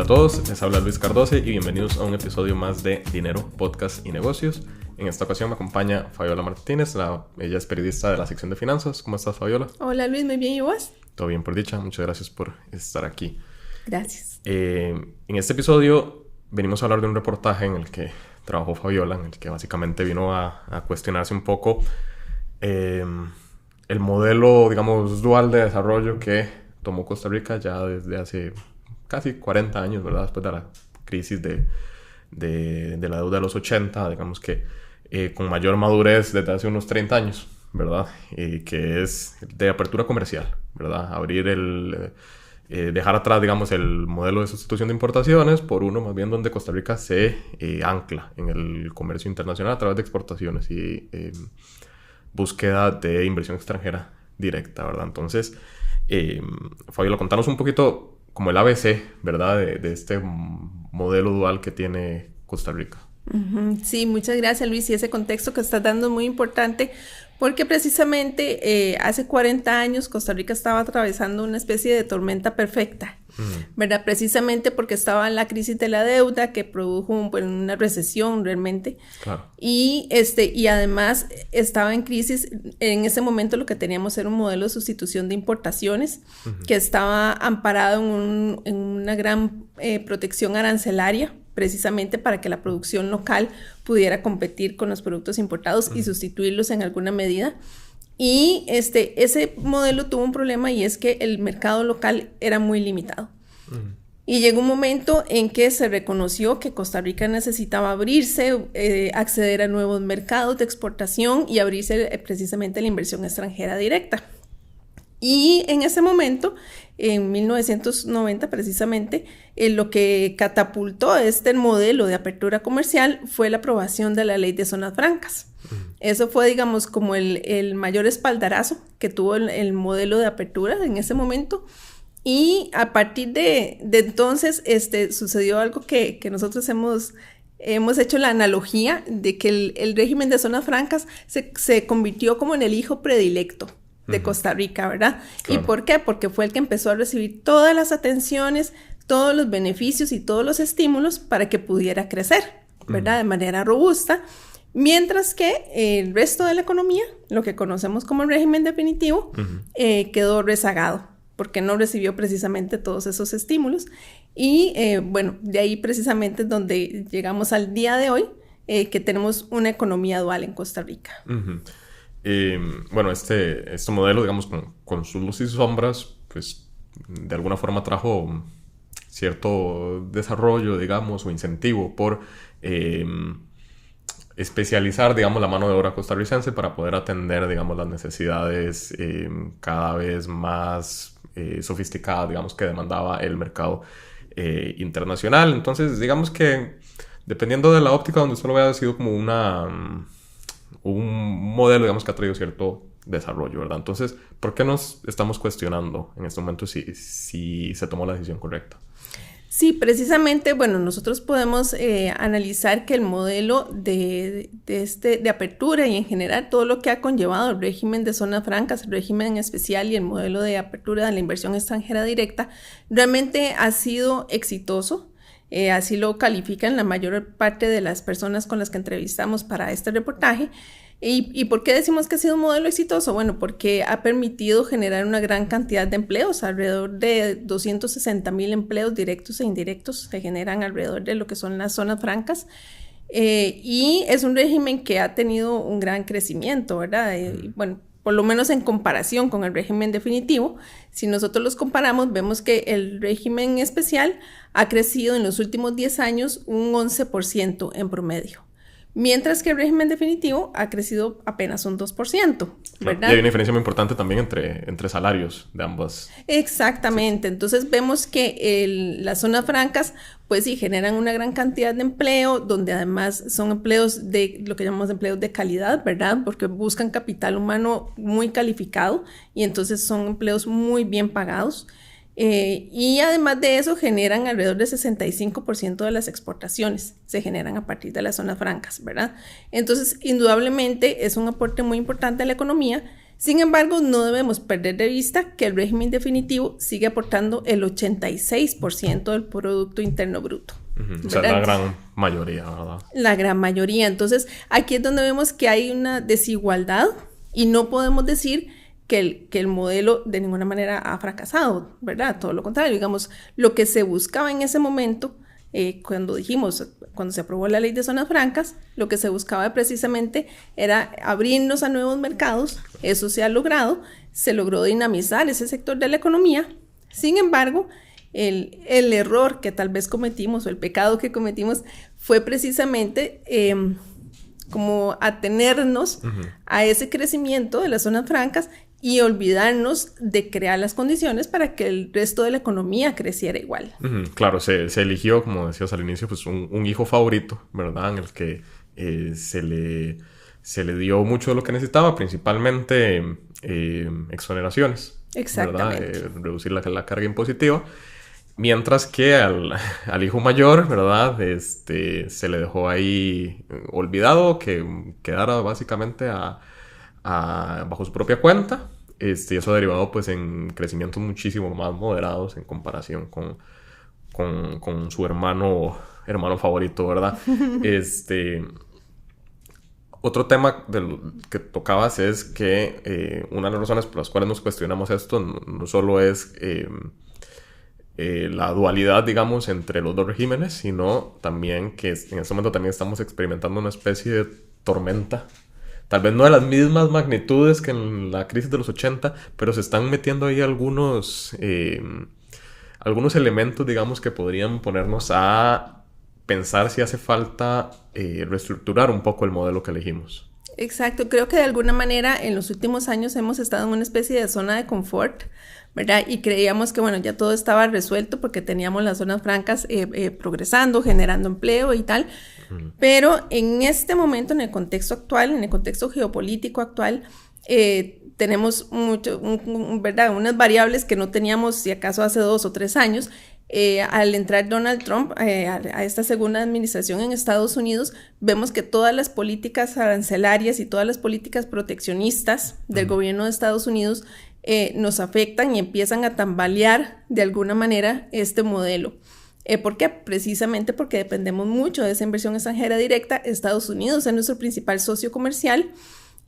a todos, les habla Luis Cardoce y bienvenidos a un episodio más de Dinero, Podcast y Negocios. En esta ocasión me acompaña Fabiola Martínez, ella es periodista de la sección de finanzas. ¿Cómo estás, Fabiola? Hola Luis, muy bien, ¿y vos? Todo bien, por dicha, muchas gracias por estar aquí. Gracias. En este episodio venimos a hablar de un reportaje en el que trabajó Fabiola, en el que básicamente vino a cuestionarse un poco el modelo, digamos, dual de desarrollo que tomó Costa Rica ya desde hace casi 40 años, ¿verdad? Después de la crisis de la deuda de los 80, digamos que con mayor madurez desde hace unos 30 años, ¿verdad? Que es de apertura comercial, ¿verdad? Dejar atrás, digamos, el modelo de sustitución de importaciones por uno más bien donde Costa Rica se ancla en el comercio internacional a través de exportaciones y búsqueda de inversión extranjera directa, ¿verdad? Entonces, Fabiola, contanos un poquito como el ABC, ¿verdad? De este modelo dual que tiene Costa Rica. Sí, muchas gracias, Luis. Y ese contexto que estás dando es muy importante porque precisamente hace 40 años Costa Rica estaba atravesando una especie de tormenta perfecta, ¿verdad? Precisamente porque estaba en la crisis de la deuda que produjo una recesión realmente. Claro. Y además estaba en crisis. En ese momento lo que teníamos era un modelo de sustitución de importaciones que estaba amparado en una gran protección arancelaria, precisamente para que la producción local pudiera competir con los productos importados y sustituirlos en alguna medida. Y ese modelo tuvo un problema, y es que el mercado local era muy limitado. Y llegó un momento en que se reconoció que Costa Rica necesitaba abrirse, acceder a nuevos mercados de exportación y abrirse precisamente a la inversión extranjera directa. Y en ese momento, en 1990 precisamente, lo que catapultó este modelo de apertura comercial fue la aprobación de la Ley de Zonas Francas. Eso fue, digamos, como el mayor espaldarazo que tuvo el modelo de apertura en ese momento. Y a partir de entonces sucedió algo que nosotros hemos hecho la analogía de que el régimen de zonas francas se convirtió como en el hijo predilecto de Costa Rica, ¿verdad? Claro. ¿Y por qué? Porque fue el que empezó a recibir todas las atenciones, todos los beneficios y todos los estímulos para que pudiera crecer, ¿verdad? De manera robusta, mientras que el resto de la economía, lo que conocemos como el régimen definitivo, quedó rezagado, porque no recibió precisamente todos esos estímulos. Y de ahí precisamente es donde llegamos al día de hoy, que tenemos una economía dual en Costa Rica. Este modelo, digamos, con sus luces y sombras, pues de alguna forma trajo cierto desarrollo, digamos, o incentivo por especializar, digamos, la mano de obra costarricense para poder atender, digamos, las necesidades cada vez más sofisticadas, digamos, que demandaba el mercado internacional. Entonces, digamos que dependiendo de la óptica donde usted lo vea, ha sido como un modelo, digamos, que ha traído cierto desarrollo, ¿verdad? Entonces, ¿por qué nos estamos cuestionando en este momento si se tomó la decisión correcta? Sí, precisamente, nosotros podemos analizar que el modelo de apertura y en general todo lo que ha conllevado el régimen de zonas francas, el régimen en especial y el modelo de apertura de la inversión extranjera directa, realmente ha sido exitoso. Así lo califican la mayor parte de las personas con las que entrevistamos para este reportaje. ¿Y por qué decimos que ha sido un modelo exitoso? Bueno, porque ha permitido generar una gran cantidad de empleos, alrededor de 260,000 empleos directos e indirectos se generan alrededor de lo que son las zonas francas. Y es un régimen que ha tenido un gran crecimiento, ¿verdad? Por lo menos en comparación con el régimen definitivo, si nosotros los comparamos, vemos que el régimen especial ha crecido en los últimos 10 años un 11% en promedio, mientras que el régimen definitivo ha crecido apenas un 2%, ¿verdad? Y hay una diferencia muy importante también entre salarios de ambas. Exactamente. Sí. Entonces vemos que las zonas francas, pues sí, generan una gran cantidad de empleo, donde además son empleos de lo que llamamos empleos de calidad, ¿verdad? Porque buscan capital humano muy calificado y entonces son empleos muy bien pagados. Y además de eso generan alrededor del 65% de las exportaciones, se generan a partir de las zonas francas, ¿verdad? Entonces, indudablemente es un aporte muy importante a la economía Sin embargo, no debemos perder de vista que el régimen definitivo sigue aportando el 86% del Producto Interno Bruto. O sea, la gran mayoría, ¿verdad? La gran mayoría. Entonces, aquí es donde vemos que hay una desigualdad y no podemos decir que el modelo de ninguna manera ha fracasado, ¿verdad? Todo lo contrario, digamos, lo que se buscaba en ese momento, cuando se aprobó la ley de zonas francas, lo que se buscaba precisamente era abrirnos a nuevos mercados. Eso se ha logrado, se logró dinamizar ese sector de la economía. Sin embargo, el error que tal vez cometimos o el pecado que cometimos fue precisamente como atenernos a ese crecimiento de las zonas francas y olvidarnos de crear las condiciones para que el resto de la economía creciera igual. Claro, se eligió, como decías al inicio, pues un hijo favorito, ¿verdad? En el que se le dio mucho de lo que necesitaba, principalmente exoneraciones. Exactamente. ¿Verdad? Reducir la carga impositiva. Mientras que al hijo mayor, ¿verdad? Se le dejó ahí olvidado, que quedara básicamente bajo su propia cuenta. Y eso ha derivado pues en crecimientos muchísimo más moderados en comparación con su hermano favorito, ¿verdad? Otro tema que tocabas es que una de las razones por las cuales nos cuestionamos esto no solo es la dualidad, digamos, entre los dos regímenes, sino también que en este momento también estamos experimentando una especie de tormenta. Tal vez no de las mismas magnitudes que en la crisis de los 80, pero se están metiendo ahí algunos elementos, digamos, que podrían ponernos a pensar si hace falta reestructurar un poco el modelo que elegimos. Exacto, creo que de alguna manera en los últimos años hemos estado en una especie de zona de confort, ¿verdad? Y creíamos que, bueno, ya todo estaba resuelto porque teníamos las zonas francas progresando, generando empleo y tal. Pero en este momento, en el contexto actual, en el contexto geopolítico actual, tenemos ¿verdad? Unas variables que no teníamos, si acaso, hace 2 o 3 años. Al entrar Donald Trump a esta segunda administración en Estados Unidos, vemos que todas las políticas arancelarias y todas las políticas proteccionistas del gobierno de Estados Unidos nos afectan y empiezan a tambalear de alguna manera este modelo. ¿Por qué? Precisamente porque dependemos mucho de esa inversión extranjera directa. Estados Unidos es nuestro principal socio comercial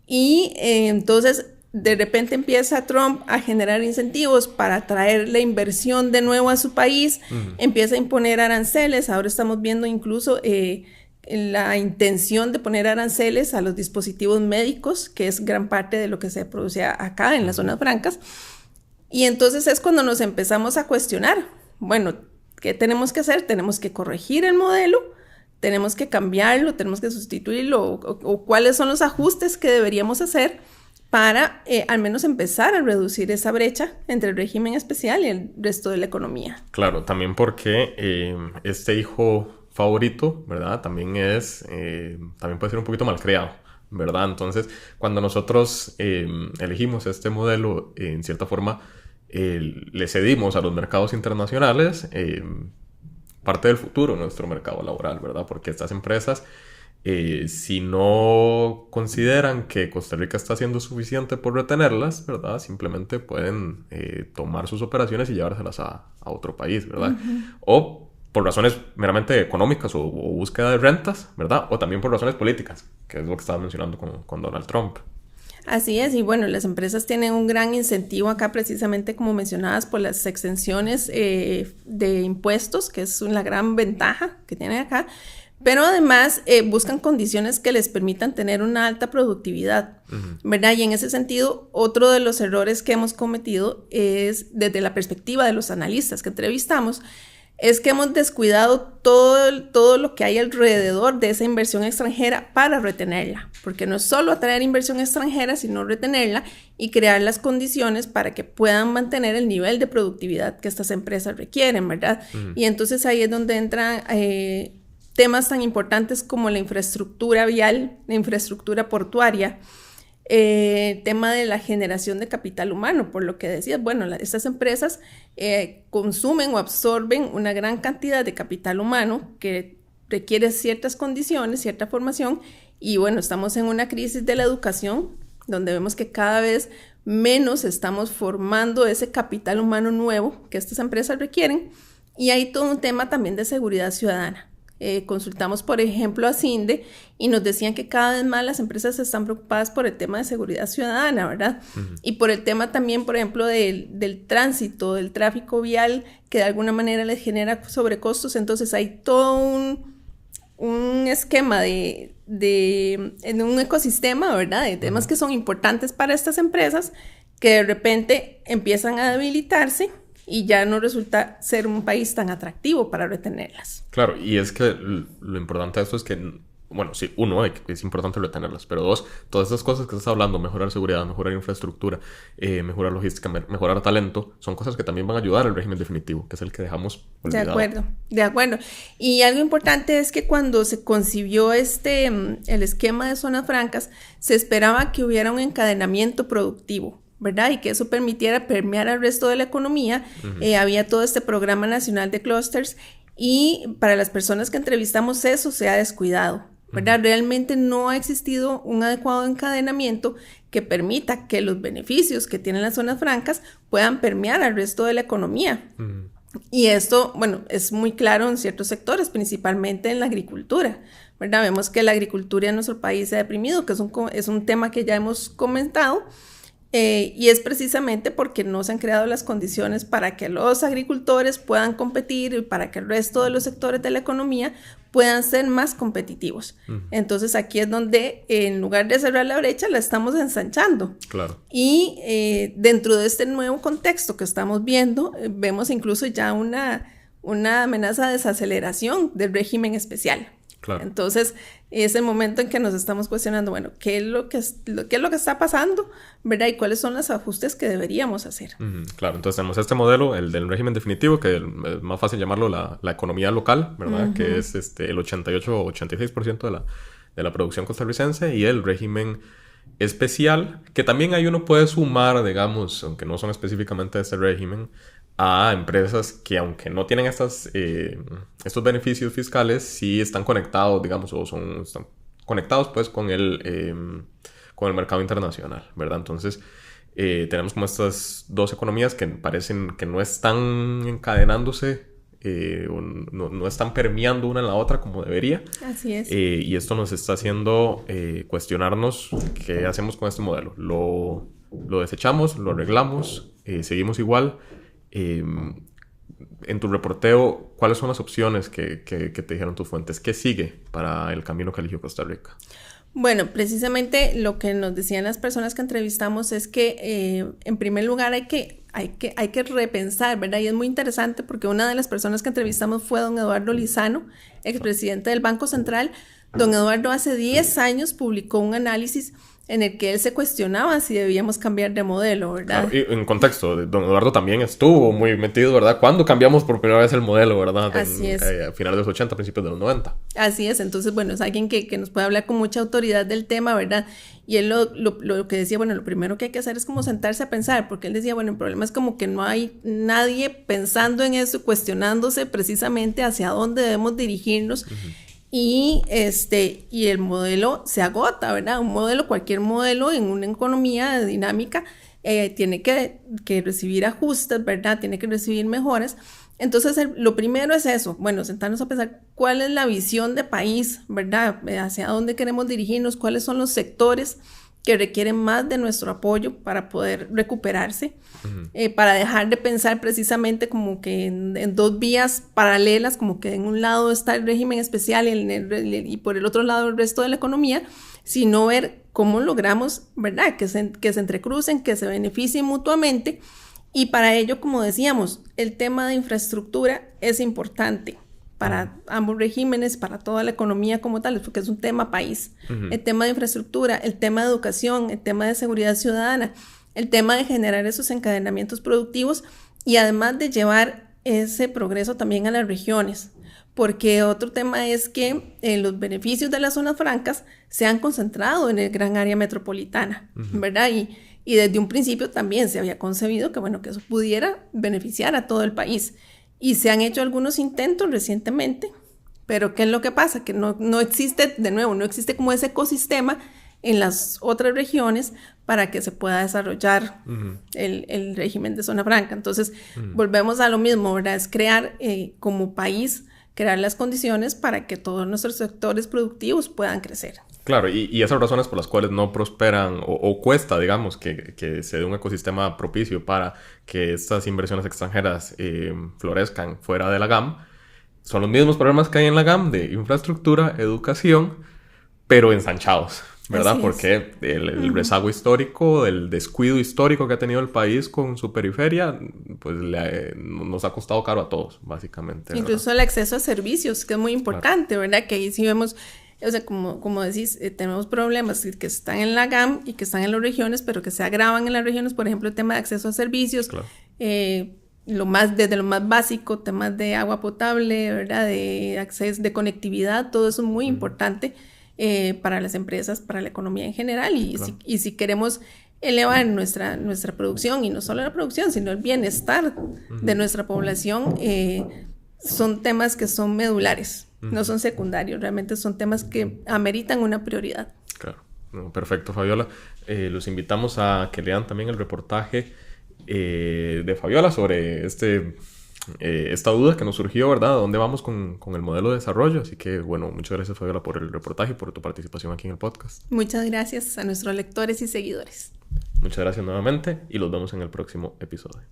y entonces de repente empieza Trump a generar incentivos para traer la inversión de nuevo a su país, empieza a imponer aranceles. Ahora estamos viendo incluso la intención de poner aranceles a los dispositivos médicos, que es gran parte de lo que se produce acá en las zonas francas. Y entonces es cuando nos empezamos a cuestionar, bueno, ¿qué tenemos que hacer? Tenemos que corregir el modelo, tenemos que cambiarlo, tenemos que sustituirlo, o cuáles son los ajustes que deberíamos hacer para al menos empezar a reducir esa brecha entre el régimen especial y el resto de la economía. Claro, también porque este hijo favorito, ¿verdad? También puede ser un poquito malcriado, ¿verdad? Entonces, cuando nosotros elegimos este modelo, en cierta forma, le cedimos a los mercados internacionales parte del futuro de nuestro mercado laboral, ¿verdad? Porque estas empresas, si no consideran que Costa Rica está haciendo suficiente por retenerlas, ¿verdad? Simplemente pueden tomar sus operaciones y llevárselas a otro país, ¿verdad? O por razones meramente económicas o búsqueda de rentas, ¿verdad? O también por razones políticas, que es lo que estaba mencionando con Donald Trump. Así es, y bueno, las empresas tienen un gran incentivo acá precisamente como mencionadas por las exenciones de impuestos, que es una gran ventaja que tienen acá, pero además buscan condiciones que les permitan tener una alta productividad, ¿verdad? Y en ese sentido, otro de los errores que hemos cometido es, desde la perspectiva de los analistas que entrevistamos, es que hemos descuidado todo lo que hay alrededor de esa inversión extranjera para retenerla, porque no es solo atraer inversión extranjera, sino retenerla y crear las condiciones para que puedan mantener el nivel de productividad que estas empresas requieren, ¿verdad? Y entonces ahí es donde entran temas tan importantes como la infraestructura vial, la infraestructura portuaria, tema de la generación de capital humano, por lo que decías, bueno, estas empresas consumen o absorben una gran cantidad de capital humano que requiere ciertas condiciones, cierta formación, y bueno, estamos en una crisis de la educación donde vemos que cada vez menos estamos formando ese capital humano nuevo que estas empresas requieren, y hay todo un tema también de seguridad ciudadana. Consultamos, por ejemplo, a CINDE y nos decían que cada vez más las empresas están preocupadas por el tema de seguridad ciudadana, ¿verdad? Y por el tema también, por ejemplo, del tránsito, del tráfico vial, que de alguna manera les genera sobrecostos. Entonces hay todo un esquema en un ecosistema, ¿verdad? De temas que son importantes para estas empresas, que de repente empiezan a debilitarse y ya no resulta ser un país tan atractivo para retenerlas. Claro, y es que lo importante de esto es que, bueno, sí, uno, es importante retenerlas, pero dos, todas esas cosas que estás hablando, mejorar seguridad, mejorar infraestructura, mejorar logística, mejorar talento, son cosas que también van a ayudar al régimen definitivo, que es el que dejamos olvidado. De acuerdo. Y algo importante es que cuando se concibió el esquema de zonas francas, se esperaba que hubiera un encadenamiento productivo, ¿verdad? Y que eso permitiera permear al resto de la economía. Había todo este programa nacional de clústeres y para las personas que entrevistamos eso se ha descuidado, ¿verdad? Realmente no ha existido un adecuado encadenamiento que permita que los beneficios que tienen las zonas francas puedan permear al resto de la economía. Y esto, bueno, es muy claro en ciertos sectores, principalmente en la agricultura, ¿verdad? Vemos que la agricultura en nuestro país se ha deprimido, que es un tema que ya hemos comentado. Y es precisamente porque no se han creado las condiciones para que los agricultores puedan competir y para que el resto de los sectores de la economía puedan ser más competitivos. Entonces aquí es donde en lugar de cerrar la brecha la estamos ensanchando. Claro. Y dentro de este nuevo contexto que estamos viendo, vemos incluso ya una amenaza de desaceleración del régimen especial. Claro. Entonces, es el momento en que nos estamos cuestionando, bueno, ¿qué es lo que está pasando? ¿Verdad? Y cuáles son los ajustes que deberíamos hacer. Claro, entonces tenemos este modelo, el del régimen definitivo, que es más fácil llamarlo la economía local, ¿verdad? Que es el 88 o 86% de la producción costarricense, y el régimen especial, que también ahí uno puede sumar, digamos, aunque no son específicamente de este régimen, a empresas que, aunque no tienen estos beneficios fiscales, sí están conectados, digamos, o están conectados pues con el mercado internacional, ¿verdad? Entonces tenemos como estas dos economías que parecen que no están encadenándose, o no están permeando una en la otra como debería. Así es. Y esto nos está haciendo cuestionarnos qué hacemos con este modelo. Lo desechamos, lo arreglamos, seguimos igual. En tu reporteo, ¿cuáles son las opciones que te dijeron tus fuentes? ¿Qué sigue para el camino que eligió Costa Rica? Bueno, precisamente lo que nos decían las personas que entrevistamos es que en primer lugar hay que repensar, ¿verdad? Y es muy interesante porque una de las personas que entrevistamos fue don Eduardo Lizano, expresidente del Banco Central. Don Eduardo hace 10 años publicó un análisis en el que él se cuestionaba si debíamos cambiar de modelo, ¿verdad? Claro, y en contexto, don Eduardo también estuvo muy metido, ¿verdad? ¿Cuándo cambiamos por primera vez el modelo, verdad? Así es. A finales de los 80, principios de los 90. Así es, entonces, bueno, es alguien que nos puede hablar con mucha autoridad del tema, ¿verdad? Y él lo que decía, bueno, lo primero que hay que hacer es como sentarse a pensar, porque él decía, bueno, el problema es como que no hay nadie pensando en eso, cuestionándose precisamente hacia dónde debemos dirigirnos. Y el modelo se agota, ¿verdad? Cualquier modelo en una economía dinámica tiene que recibir ajustes, ¿verdad? Tiene que recibir mejoras. Entonces, lo primero es eso, bueno, sentarnos a pensar cuál es la visión de país, ¿verdad? Hacia dónde queremos dirigirnos, cuáles son los sectores que requieren más de nuestro apoyo para poder recuperarse, para dejar de pensar precisamente como que en dos vías paralelas, como que en un lado está el régimen especial y por el otro lado el resto de la economía, sino ver cómo logramos, ¿verdad?, que se entrecrucen, que se beneficien mutuamente. Y para ello, como decíamos, el tema de infraestructura es importante para ambos regímenes, para toda la economía como tal, porque es un tema país. El tema de infraestructura, el tema de educación, el tema de seguridad ciudadana, el tema de generar esos encadenamientos productivos y además de llevar ese progreso también a las regiones. Porque otro tema es que los beneficios de las zonas francas se han concentrado en el gran área metropolitana, ¿verdad? Y desde un principio también se había concebido que, bueno, que eso pudiera beneficiar a todo el país. Y se han hecho algunos intentos recientemente, pero ¿qué es lo que pasa? Que no existe, de nuevo, no existe como ese ecosistema en las otras regiones para que se pueda desarrollar el régimen de zona franca. Entonces, volvemos a lo mismo, ¿verdad? Es crear como país, crear las condiciones para que todos nuestros sectores productivos puedan crecer. Claro, y esas razones por las cuales no prosperan o cuesta, digamos, que se dé un ecosistema propicio para que estas inversiones extranjeras florezcan fuera de la GAM, son los mismos problemas que hay en la GAM de infraestructura, educación, pero ensanchados, ¿verdad? Porque el rezago histórico, el descuido histórico que ha tenido el país con su periferia, pues nos ha costado caro a todos, básicamente. Incluso ¿verdad? el acceso a servicios, que es muy importante, claro. ¿Verdad? Que ahí sí vemos, o sea, como decís, tenemos problemas que están en la GAM y que están en las regiones, pero que se agravan en las regiones, por ejemplo, el tema de acceso a servicios, claro. Desde lo más básico, temas de agua potable, ¿verdad? De acceso, de conectividad, todo eso es muy importante para las empresas, para la economía en general, y, claro. si queremos elevar nuestra producción, y no solo la producción, sino el bienestar de nuestra población, son temas que son medulares. No son secundarios, realmente son temas que ameritan una prioridad. Claro, no, perfecto, Fabiola. Los invitamos a que lean también el reportaje de Fabiola sobre esta duda que nos surgió, ¿verdad? ¿Dónde vamos con el modelo de desarrollo? Así que, bueno, muchas gracias, Fabiola, por el reportaje y por tu participación aquí en el podcast. Muchas gracias a nuestros lectores y seguidores. Muchas gracias nuevamente y los vemos en el próximo episodio.